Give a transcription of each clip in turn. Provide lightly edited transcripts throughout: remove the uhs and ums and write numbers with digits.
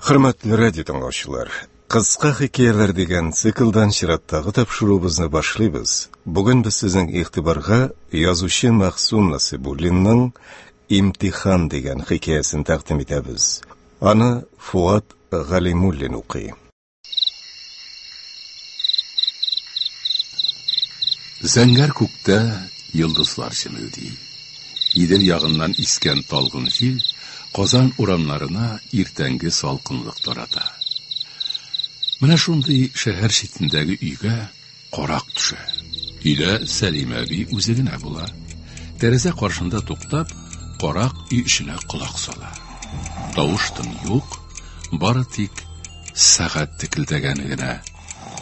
Hürmetli radyo dinləyicilər, Qısqa hekayələr degan sikldan şiratdagi topshiruvimizni boshlaymiz. Bugun biz sizning e'tiborga yozuvchi Mahsun Nasibullinning Imtihon degan hikoyasini taqdim etamiz. Ana Fuat G'alimullin o'qiy. Zəngər kukta yıldızlar çimildi. Yedil yağından isken talgın jil, Qozan uramlarına irtəngi salqınlıq tarata. Менә шундый шәһәр читендәге өйгә карак төшә. Өйдә Сәлим әби үзе генә була. Тәрәзә каршында туктап, карак өй эченә колак сала. Тавыш-тын юк, бары тик сәгать текелдәгәне генә.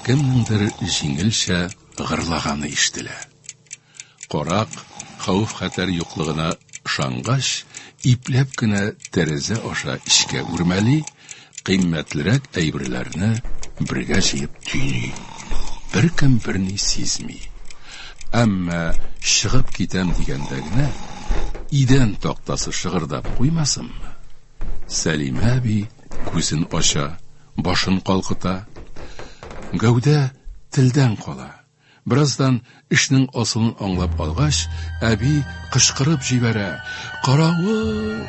Кемнеңдер җиңелчә гырлаганы ишетелә. Карак хәүф-хәтәр юклыгына ышангач, ипләп кенә тәрәзә аша ишкә үрмәли, кыйммәтлерәк әйберләрне бергә җыеп түйни. Беркем берни сизми. Әмма чыгып китәм дигәндә генә идән тактасы шыгырдап куймасынмы? Сәлим әби күзен ача, башын калкыта. Гәүдә телдән кала. Birazdan эшнең асылын аңлап алгач, әби кычкырып җибәрә. Каравыл!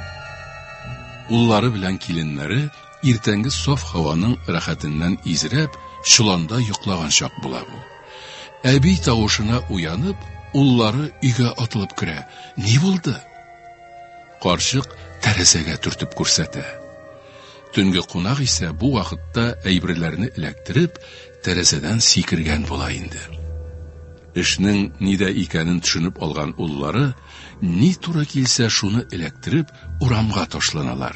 Уллары белән киленнәре иртәнге соф һаваның рәхәтеннән изрәп, чуланда йоклаган чак була бу. Әби тавышына уянып, уллары өйгә атылып керә. Ни булды? Карчык тәрәзәгә төртеп күрсәтә. Төнге кунак исә бу вакытта әйберләрне эләктереп, тәрәзәдән сикергән була инде. Эшнең нидә икәнен төшенеп алган уллары, ни туры килсә шуны эләктереп, урамга ташланалар.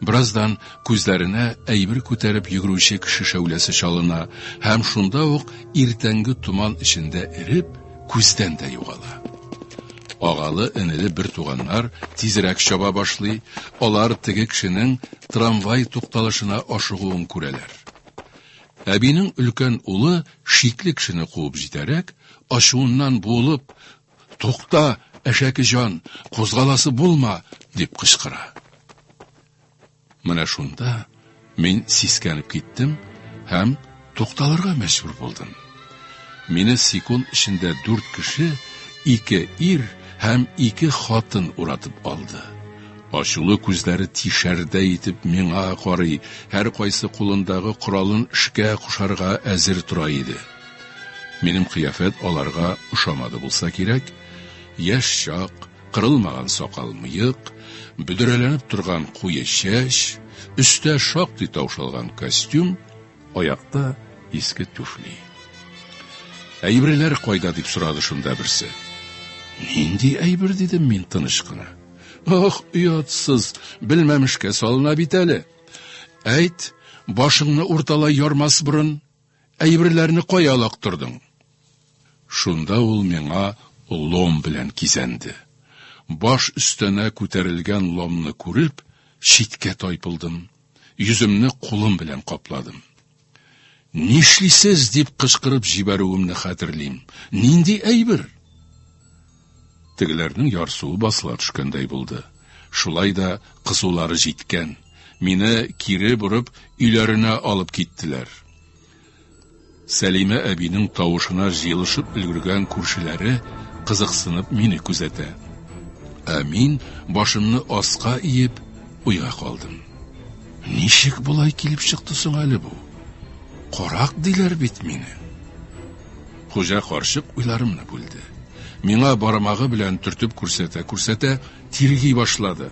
Бираздан күзләренә әйбер күтәреп йөгрүче кеше шәүләсе чалына, һәм шунда ук иртәнге туман эчендә эреп, күздән дә югала. Агалы энеле бер туганнар тизрәк чаба башлый, алар теге кешенең трамвай тукталышына ашыгуын күрәләр. Әбинең өлкән улы шикле кешене куып җитәрәк, ачуыннан буылып, «Тукта, әшәке җан, кузгаласы булма!» дип кычкыра. Менә шунда мин сискәнеп киттем һәм тукталырга мәҗбүр булдым. Мине секунд эчендә 4 кеше, 2 ир һәм 2 хатын уратып алды. Ачулы күзләре тишәрдә итеп миңа карый, һәр кайсы кулындагы коралын эшкә кушарга әзер тора иде. Минем кыяфәт аларга ошамады булса кирәк. Яшь чак, кырылмаган сакал-мыек, бүдерәләнеп торган куе чәч, өстә шактый таушалган костюм, аякта иске туфли. Әйберләр кайда дип сорады шунда берсе. Нинди әйбер дидем мин тыныч кына. Ах, уятсыз, белмәмешкә салына бит әле. Әйт, башыңны урталай ярмас борын, әйберләрне кая алактырдың? Шунда ул миңа лом белән кизәнде. Баш өстенә күтәрелгән ломны күреп, читкә тайпылдым. Йөземне кулым белән капладым. Нишлисез дип кычкырып җибәрүемне хәтерлим. Нинди әйбер? Тегеләрнең ярсуы басыла төшкәндәй булды. Шулай да кызулары җиткән. Мине кире бурып өйләренә алып киттеләр. Сәлимә әбинең тавышына җыелышып өлгергән күршеләре кызыксынып мине күзәтә. Ә мин башымны аска иеп уйга калдым. Ничек булай килеп чыкты соң әле бу? Карак диләр бит мине. Хуҗа карчык уйларымны бүлде. Миңа бармагы белән төртеп күрсәтә, тирги башлады.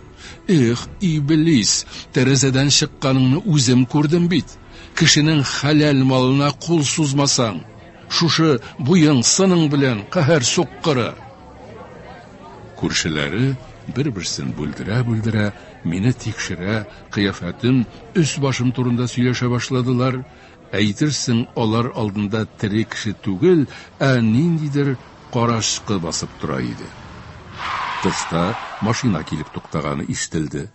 Эх, иблис, тәрәзәдән чыкканыңны үзем күрдем бит. Кешенең хәләл малына кул сузмасаң, шушы буяң сының белән каһәр суккыры. Күршеләре бер-берсен бүлдерә, мине тикшерә, кыяфәтем, үз башым турында сөйләшә башладылар. Әйтерсең, алар алдында тере кеше түгел, ә ниндидер карашкы басып тора иде. Тышта машина килеп туктаганы ишетелде.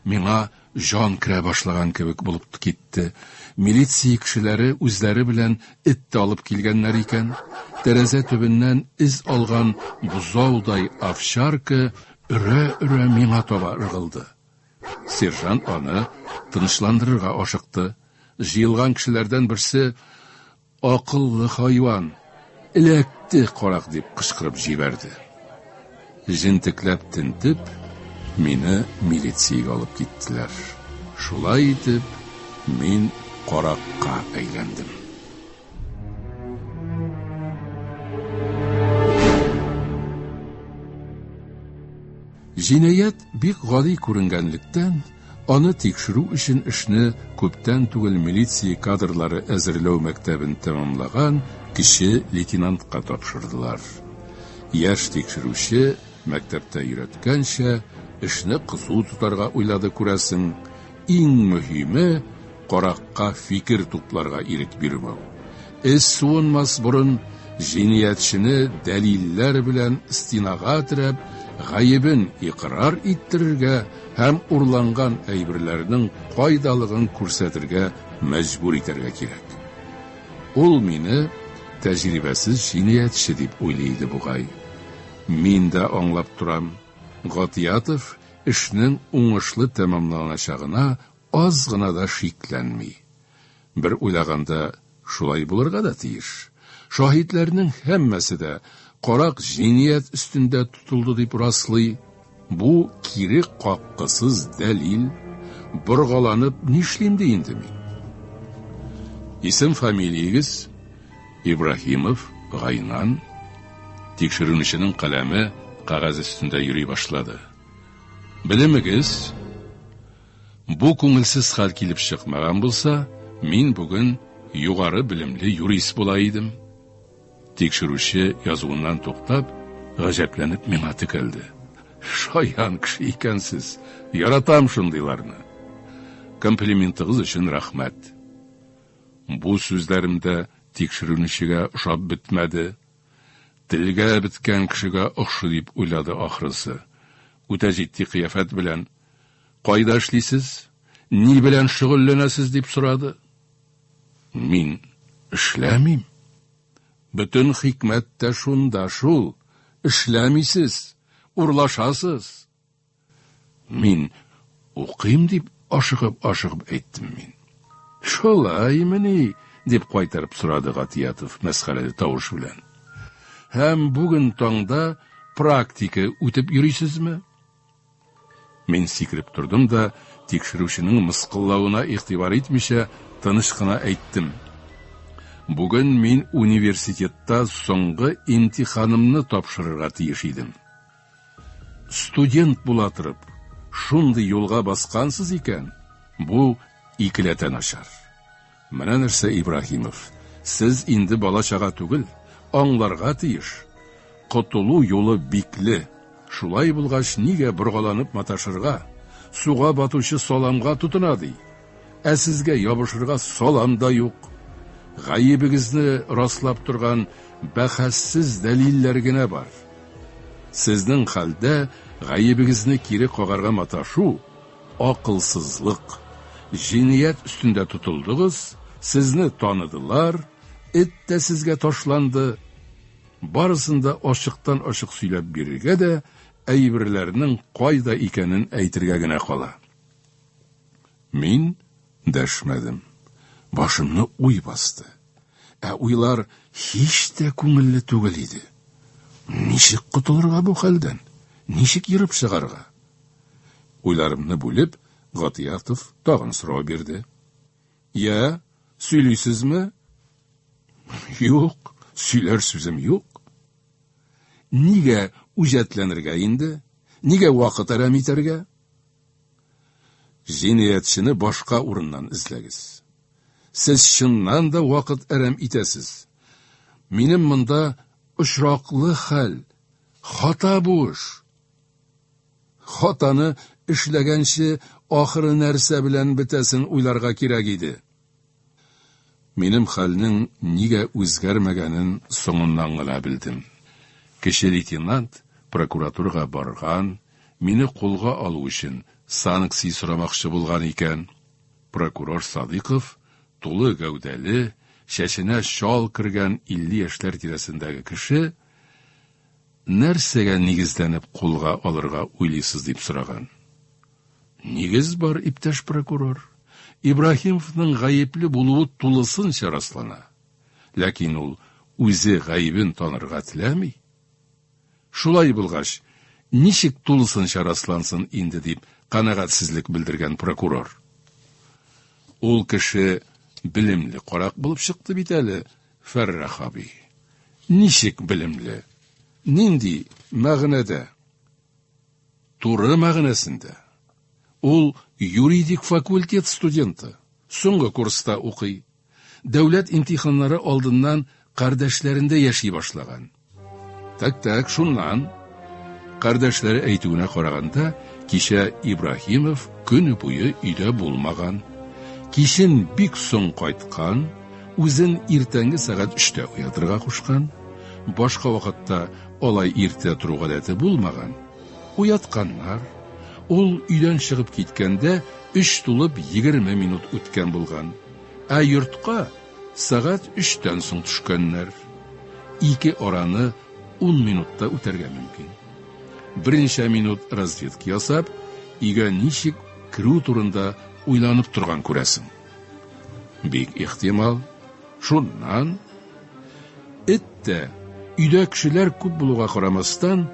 Миңа жан керә башлаган кебек булып китте. Милиция кешеләре үзләре белән этте алып килгәннәр икән. Тәрәзә төбеннән из алган бузаудай овчарка өрә-өрә миңа таба ыргылды. Сержант аны тынычландырырга ашыкты. Җыелган кешеләрдән берсе: "Акыллы хайван, эләкте карак", дип кычкырып җибәрде. Җентекләп тентеп, мине милициягә алып киттеләр. Шулай итеп, мин каракка әйләндем. Җинаять бик гади күренгәнлектән, аны тикшерү өчен эшне күптән түгел милиция кадрлары әзерләү мәктәбен тәмамлаган кече лейтенантка тапшырдылар. Яшь тикшерүче мәктәптә өйрәткәнчә эшне кызу тутарга уйлады күрәсең. Иң мөһиме каракка фикер тупларга ирек бирмәү. Суынмас борын җинаятьчене дәлилләр белән стенага терәп, гаебен иqrar иттерергә һәм урланган әйберләрнең кайдалыгын күрсәтергә мәҗбүр итәргә кирәк. Ул мине тәҗрибәсез җинаятьче дип уйлый бугай. Мин дә аңлап торам. Гатиятов эшнең уңышлы тәмамланачагына аз гына да шикләнми. Бер уйлаганда шулай булырга да тиеш. Шаһидләрнең һәммәсе дә карак җинаять өстендә тотылды дип раслый. Бу кире каккысыз дәлил. Боргаланып нишлим ди инде мин? Исем-фамилиягез Ибраһимов Гайнан. Тикшерүченең каләме кагаз өстендә йөри башлады. Белемегез, бу күңелсез хәл килеп чыкмаган булса, мин бүген югары белемле юрист була идем. Тикшерүче язуыннан туктап, гаҗәпләнеп миңа текәлде. Шаян кеше икәнсез, яратам шундыйларны. Комплиментыгыз өчен рәхмәт. Бу сүзләремдә тикшерүчегә ошап бетмәде. Телгә биткән кешегә охшый дип уйлады ахрысы. Үтә җитди кыяфәт белән: "Кайда эшлисез? Ни белән шөгыльләнәсез?" дип сорады. Мин: "Эшләмим." Бөтен хикмәт тә шунда шул. Эшләмисез, урлашасыз. Мин: "Укыйм" дип ашыгып әйттем мин. "Шулаймыни?" дип кайтарып сорады Гатиятов мәсхәрәле тавыш белән. "Һәм бүген таңда практика үтеп йөрисезме?" Мин сикереп тордым да, тикшерүченең мыскыллавына игътибар итмичә, тыныч кына әйттем: "Бүген мин университетта соңгы имтиханымны тапшырырга тиеш идем. Студент була торып, шундый юлга баскансыз икән, бу икеләтә начар. Менә нәрсә, Ибраһимов, сез инде бала-чага түгел, аңларга тиеш. Котылу юлы бикле. Шулай булгач, нигә боргаланып маташырга? Суга батучы саламга тутына ди. Сезгә ябышырга салам да юк. Гаебегезне раслап торган бәхәссез дәлилләр генә бар. Сезнең хәлдә гаебегезне кире кагарга маташу акылсызлык. Җинаять өстендә тотылдыгыз, сезне таныдылар, эт тә сезгә ташланды. Барысында ачыктан ачык сөйләп бирергә дә, әйберләрнең кайда икәнен әйтергә генә кала." Мин дәшмәдем. Башымны уй басты. Уйлар һич тә күңелле түгел иде. Ничек котылырга бу хәлдән? Ничек йөреп чыгарга? Уйларымны бүлеп, Гатиятов тагын сорау бирде. "Я, сөйлисезме?" "Юк, сөйләр сүзем юк." "Нигә үҗәтләнергә инде? Нигә вакыт әрәм итәргә?" "Җинаятьчене башка урыннан эзләгез. Сез чыннан да вакыт әрәм итәсез. Минем монда очраклы хәл, хата бу эш. Хатаны эшләгәнче ахыры нәрсә белән бетәсен уйларга кирәк иде." Минем хәлнең нигә үзгәрмәгәнен соңыннан гына белдем. Кече лейтенант прокуратурага барган, мине кулга алу өчен санкция сорамакчы булган икән. Прокурор Садыйков, тулы гәүдәле, чәченә шал кергән 50 яшьләр тирәсендәге кеше, нәрсәгә нигезләнеп кулга алырга уйлыйсыз дип сораган. Нигез бар, иптәш прокурор. Ибраһимовның гаепле булуы тулысынча раслана. Ләкин ул үзе гаебен танырга теләми. Шулай булгач, ничек тулысынча раслансын инде дип канагатсызлык белдергән прокурор. Ул кеше билемле карак булып чыкты бит әле, Фәррах абый. Ничек билемле? Нинди мәгънәдә? Туры мәгънәсендә. Ул юридик факультет студенты. Соңгы курста укый. Дәүләт имтиханнары алдыннан кардәшләрендә яши башлаган. Так, шуннан. Кардәшләре әйтүенә караганда, кичә Ибраһимов көне буе өйдә булмаган. Кичен бик соң кайткан, үзен иртәнге сәгать 3-тә уятырга кушкан. Башка вакытта алай иртә тору гадәте булмаган. Уятканнар. Ул өйдән чыгып киткәндә 3 тулып 20 минут үткән булган. Ә йортка сәгать 3-тән соң төшкәннәр. 2 араны 10 минутта үтәргә мөмкин. Берничә минут разведка ясап, өйгә ничек керү турында уйланып торган күрәсең. Бик ихтимал. Шуннан әйтте, өйдә кешеләр күп булуга карамастан,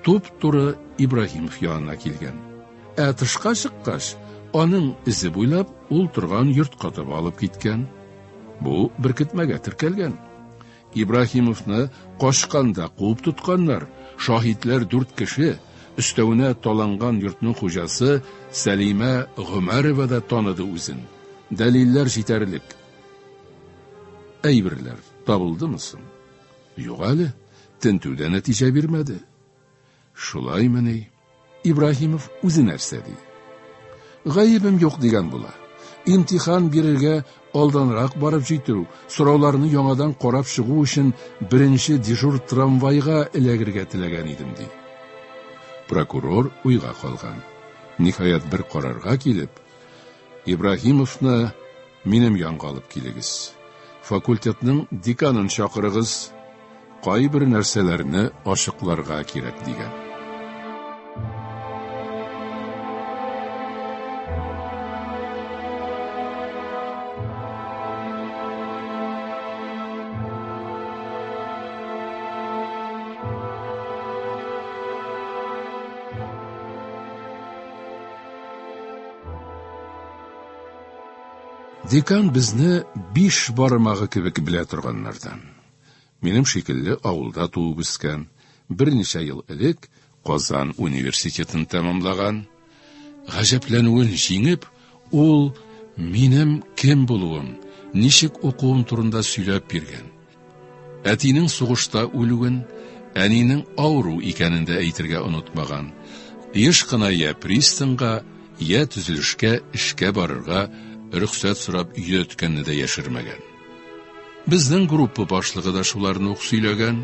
туп-туры Ибраһимов янына килгән. Ә тышка чыккач, аның изе буйлап ул торган йортка таба алып киткән. Бу беркетмәгә теркәлгән. Ибраһимовны кашканда куып тотканнар. Шаһитлар 4 кеше, өстәвенә таланган йортның хуҗасы Сәлимә Гомәрова да таныды үзен. Дәлилләр җитәрлек. Әйберләр табылдымы соң? Юк әле, тентүдә нәтиҗә бирмәде. Шулаймыни? Ибраһимов үзе нәрсә ди? Гаебем юк дигән була. Имтихан бирергә алданрак барып җитү, сорауларны яңадан карап чыгу өчен беренче дежур трамвайга эләгергә теләгән идем ди. Прокурор уйга калган. Ниһаять бер карарга килеп, Ибраһимовны минем янга алып килегез. Факультетның деканын чакырыгыз. Кайбер нәрсәләрне ачыкларга кирәк дигән. Декан безне 5 бармагы кебек белә торганнардан. Минем шикелле авылда туып үскән, берничә ел элек Казан университетын тәмамлаган. Гаҗәпләнүен җиңеп, ул минем кем булуым, ничек укуым турында сөйләп биргән. Әтинең сугышта үлүен, әнинең авыру икәнен дә әйтергә онытмаган. Еш кына я пристанга, я төзелешкә эшкә барырга рөхсәт сорап өйрәткәнне дә яшермәгән. Безнең группа башлыгы да шуларны ук сөйләгән.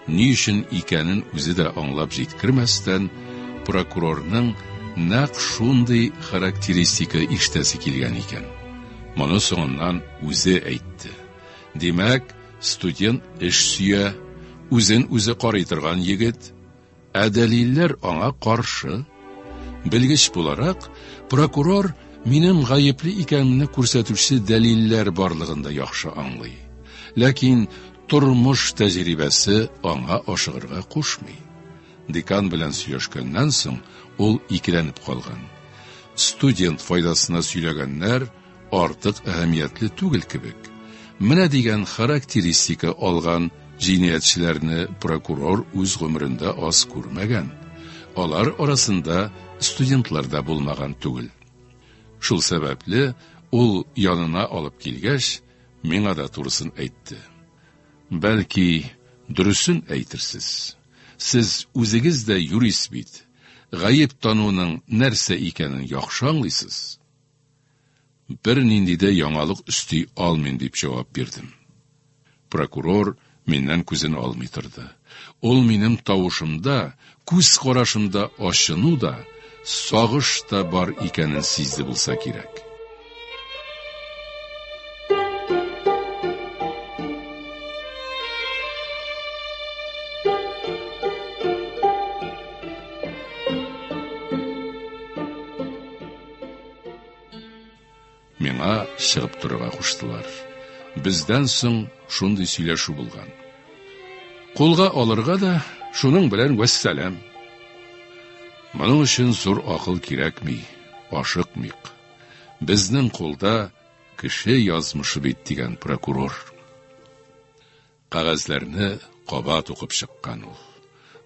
Ни өчен икәнен үзе дә аңлап җиткермәстән, прокурорның нәкъ шундый характеристика иштәсе килгән икән. Моны соңыннан үзе әйтте. Димәк, студент эш сөя, үзен үзе карый торган егет, ә дәлилләр аңа каршы. Белгеч буларак, прокурор минем гаепле икәнне күрсәтүче дәлилләр барлыгында яхшы аңлый. Ләкин тормыш тәҗрибәсе аңа ашыгырга кушмый. Декан белән сөйләшкәннән соң ул икеләнеп калган. Студент файдасына сөйләгәннәр артык әһәмиятле түгел кебек. Менә дигән характеристика алган җинаятьчеләрне прокурор үз гомерендә аз күрмәгән. Алар арасында студентлар да булмаган түгел. Шул сәбәпле ул янына алып килгәч, миңа да турысын әйтте. Бәлки, дөресен әйтерсез. Сез үзегез дә юрист бит. Гаеп тануның нәрсә икәнен яхшы аңлыйсыз. Бер нинди дә яңалык өсти алмыйм дип җавап бирдем. Прокурор миннән күзен алмый торды. Ул минем тавышымда, күз карашымда ачыну да, сагыш та бар икәнен сизде булса кирәк. Миңа чыгып турырга куштылар. Бездән соң шундый сөйләшү булган. Кулга алырга да шуның белән вәссәлам. Моның өчен зур акыл кирәкми, ашыкмыйк. Безнең кулда кеше язмышы бит дигән прокурор. Кагазларны кабат укып чыккан ул.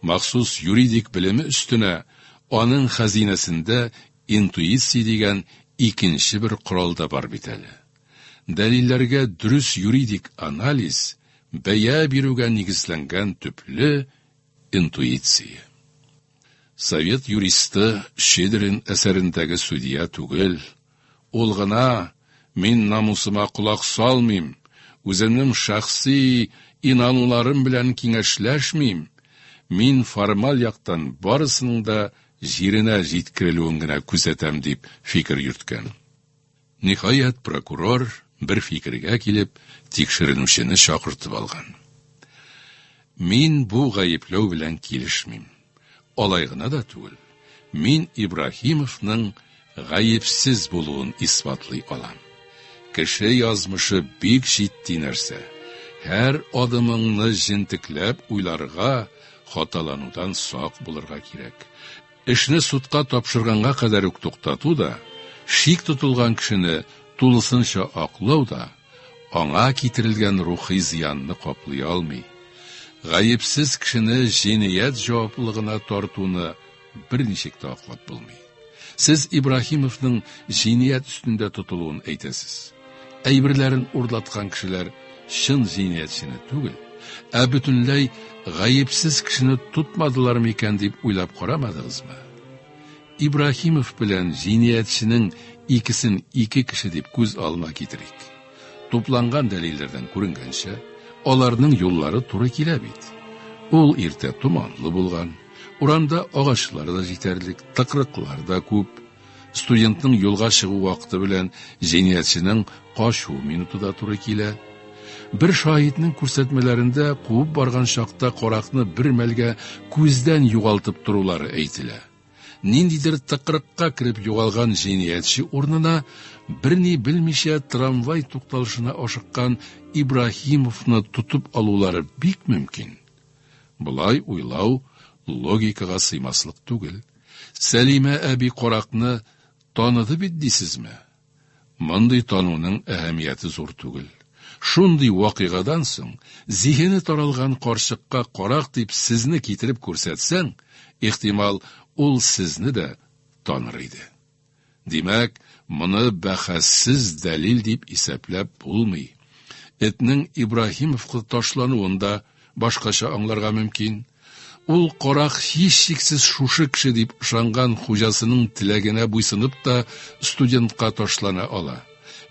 Махсус юридик белеме өстенә аның хәзинәсендә интуиция дигән икенче бер корал да бар бит әле. Дәлилләргә дөрес юридик анализ, бәя бирүгә нигезләнгән төпле интуиция. Совет юристы Щедрин әсәрендәге судья түгел. Ул гына мин намусыма кулак салмыйм, үземнең шәхси инануларым белән киңәшләшмим. Мин формаль яктан барысының да җиренә җиткерелүен генә күзәтәм дип фикер йөрткән. Ниһаять прокурор бер фикергә килеп тикшеренүчене чакыртып алган. Мин бу гаепләү белән килешмим. Алай гына да түгел. Мин Ибраһимовның гаепсез булуын исбатлый алам. Кеше язмышы бик җитди нәрсә. Һәр адымыңны җентекләп уйларга, хаталанудан сак булырга кирәк. Эшне судка тапшырганга кадәр үк туктату да, шик тотылган кешене тулысынча аклау да аңа китерелгән рухи зыянны каплый алмый. Гаепсез кешене җинаять җаваплылыгына тартуны берничек тә аклап булмый. Сез Ибраһимовның җинаять өстендә тотылуын әйтәсез. Әйберләрен урдаткан кешеләр шын җинаятчыны түгел, ә бөтенләй гаепсез кешене тутмадылар микән дип уйлап карамадыгызмы? Ибраһимов белән җинаятчының икесен ике кеше дип күз алма китерик. Тупланган дәлилләрдән күренгәнчә, аларның юллары туры килә бит. Ул иртә туманлы булган, урамда агачлар да җитәрлек, тыкрыклар да күп. Студентның юлга чыгу вакыты белән җинаятчының качу минуты да туры килә. Бер шаһитның күрсәтмәләрендә куып барган чакта каракны бер мәлгә күздән югалтып турулары әйтелә. Ниндидер тыкрыкка кирип югалган җинаятчы урынына берни белмичә трамвай тукталышына ашыккан Ибраһимовны тутып алулары бик мөмкин. Булай уйлау логикага сыймаслык түгел. Сәлимә әби каракны таныды бит дисезме? Мондый тануның әһәмияте зур түгел. Шундый вакыйгадан соң зихене таралган карчыкка карак дип сезне китереп күрсәтсәң, ихтимал ул сезне дә таныр иде. Димәк, моны бәхәссез дәлил дип исәпләп булмый. Этнең Ибраһимовка ташлануында башкача аңларга мөмкин. Ул карак һичшиксез шушы кеше дип ышанган хуҗасының теләгенә буйсынып та студентка ташлана ала.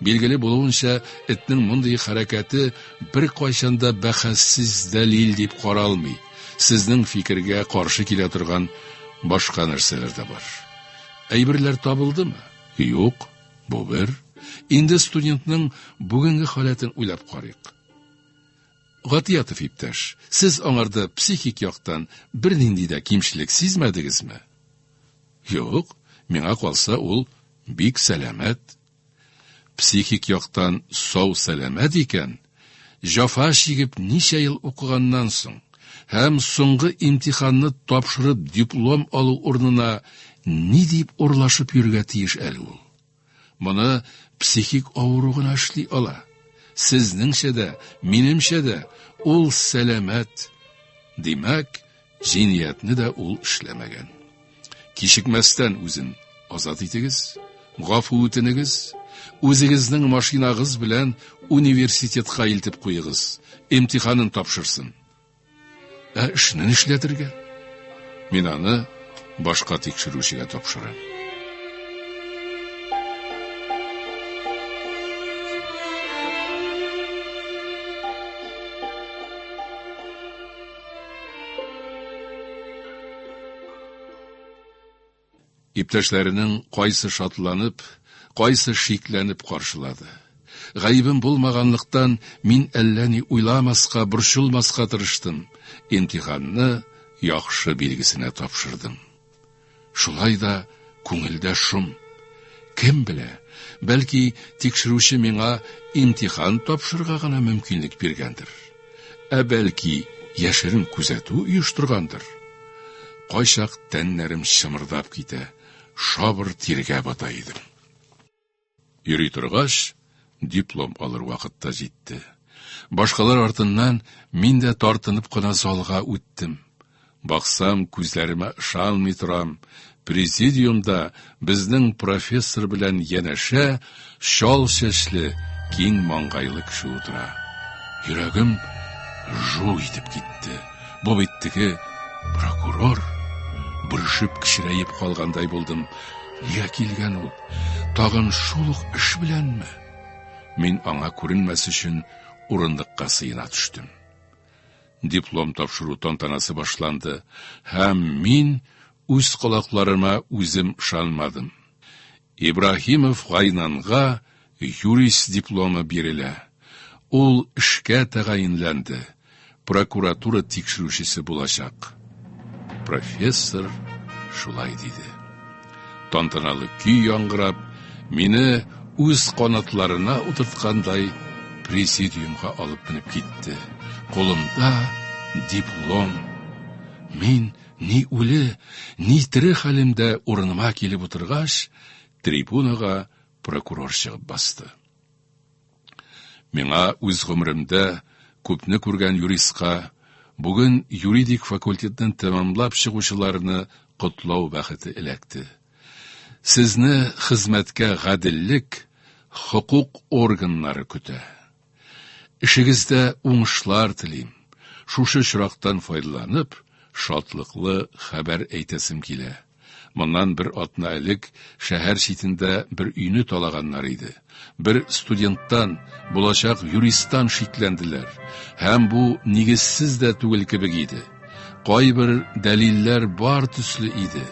Билгеле булуынча, этнең мондый хәрәкәте бер кайчанда бәхәссез дәлил дип каралмый. Сезнең фикергә каршы килә торган башка нәрсәләр дә бар. Әйберләр табылдымы? Юк, бу бер. Инде студентның бүгенге халатын уйлап карыйк. Гатиятов иптәш, сез аңарда психик яктан бер нинди дә кимчелек сизмәдегезме? Юк, миңа калса ул бик сәламәт. Психик яктан сау сәламәт икән, җафа чигеп ничә ел укыганнан соң һәм соңгы имтиханны тапшырып диплом алу урынына ни дип урлашып йөргә тиеш әле ул? Моны психик авыру гына эшли ала. Сезнеңчә дә, минемчә дә ул сәламәт. Димәк, җинаятны да ул эшләмәгән. Кичекмәстән үзен азат итегез, гафу үтенегез, үзегезнең машинагыз белән университетка илтеп куегыз, имтиханын тапшырсын. Эшне эшләтергә? Мин аны башка тикшерүчегә тапшырам. Иптәшләренең кайсы шатланып, кайсы шикләнеп каршылады. Гаибем булмаганлыктан мин әллә ни уйламаска, борчылмаска тырыштым. Имтиханны яхшы билгесенә тапшырдым. Шулай да күңелдә шум. Кем белә, бәлки тикшерүче миңа имтихан тапшырырга гына мөмкинлек биргәндер. Бәлки яшерен күзәтү оештыргандыр. Кайчак тәннәрем шымырдап китә, шабыр тиргә бата идем. Йөри торгач, диплом алыр вакытта җитте. Башкалар артыннан мин дә тартынып кына залга үттем. Баксам, күзләремә ышанмый торам. Президиумда безнең профессор белән янәшә шал чәчле, киң маңгайлы кеше утыра. Йөрәгем жу итеп китте. Бу бит теге прокурор. Бүршеп кичерәеп калгандай булдым. Нигә килгән ул? Тагын шул ук эш беләнме? Мин аңа күренмәс өчен урындыкка сыена төштем. Диплом тапшыру тантанасы башланды, һәм мин үз колакларыма үзем ышанмадым. Ибраһимов Гайнанга юрист дипломы бирелә. Ул эшкә тәгаенләнде. Прокуратура тикшерүчесе булачак. Профессор шулай диде. Тантаналы көй яңгырап, мине үз канатларына утырткандай президиумга алып менеп китте. Колымда диплом. Мин ни үле, ни тере хәлемдә урыныма килеп утыргач, трибунага прокурор чыгып басты. Миңа үз гомеремдә күпне күргән юристка бүген юридик факультетын тәмамлап чыгучыларны котлау бәхете эләкте. Сезне хезмәткә гаделлек, хукук органнары көтә. Эшегездә уңышлар телим. Шушы чирактан файдаланып, шатлыклы хәбәр әйтәсем килә. Моннан бер атна элек шәһәр читендә бер өйне талаганнар иде. Бер студенттан, булачак юристтан шикләнделәр. Һәм бу нигезсез дә түгел кебек иде. Кайбер дәлилләр бар төсле иде.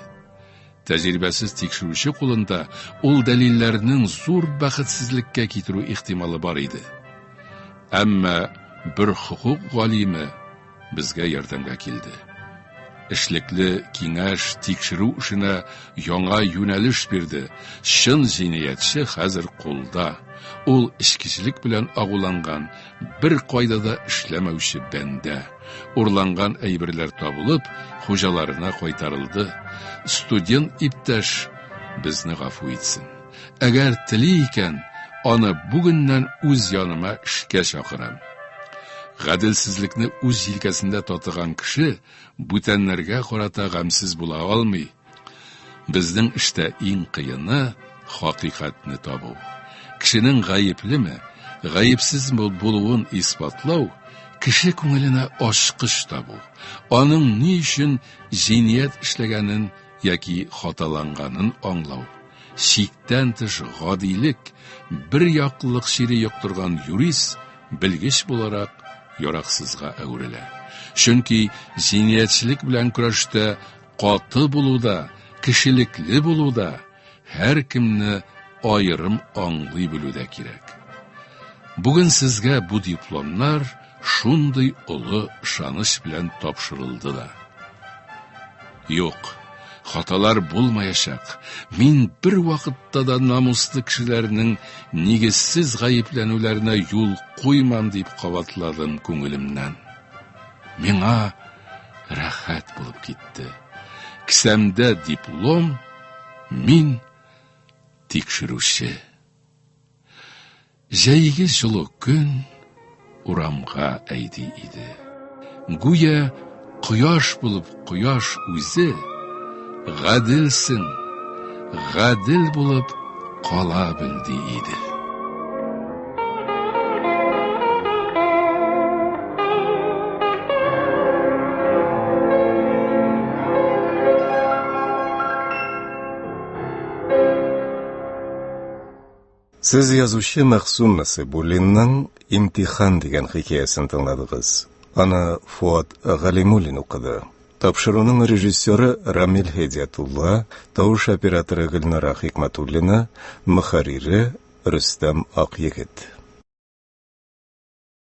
Тәҗрибәсез тикшерүче кулында ул дәлилләрнең зур бәхетсезлеккә китерү ихтималы бар иде. Әмма бер хукук галиме безгә ярдәмгә килде. Эшлекле киңәш тикшерү эшенә яңа юнәлеш бирде. Чын җинаятьче хәзер кулда. Ул эшкичлек белән агуланган, бер кайда да эшләмәүче бәндә. Урланган әйберләр табылып, хуҗаларына кайтарылды. Студент иптәш безне гафу итсен. Әгәр тели икән, аны бүгеннән үз яныма эшкә чакырам. Гаделсезлекне үз җилкәсендә татыган кеше бүтәннәргә карата гамсыз була алмый. Безнең эштә иң кыены хакыйкатьне табу. Кешенең гаеплеме, гаепсез булуын испатлау, кеше күңеленә ачкыч табу. Аның ни өчен җинаять эшләгәнен яки хаталанганын аңлау. Шиктән тыш гадилек, бер яклылык шире яктырган юрист белгеч буларак яраксызга әверелә. Чөнки җинаятьчелек белән көрәштә каты булуда, кешелекле булуда һәр кемне аерым аңлый белүдә кирәк. Бүген сезгә бу дипломнар шундый олы ышаныч белән тапшырылды да. Юк, хаталар булмаячак. Мин бер вакытта да намуслы кешеләрнең нигезсез гаепләнүләренә юл куймам дип кабатладым күңелемнән. Миңа рәхәт булып китте. Кисәмдә диплом, мин тикшерүче. Җәйге җылы көн урамга әйди иде. Гүя кояш булып кояш үзе гаделсен, гадел булып кала белди иде. Сез язучы Мәхсүм Насыйбуллинның «Имтихан» дигән хикәясен тыңладыгыз. Аны Фуат Галимуллин укыды. Тапшыруның режиссеры Рамил Хедиятулла, тавыш операторы Гөлнара Хикматуллина, мөхәррире Рөстәм Акъегет.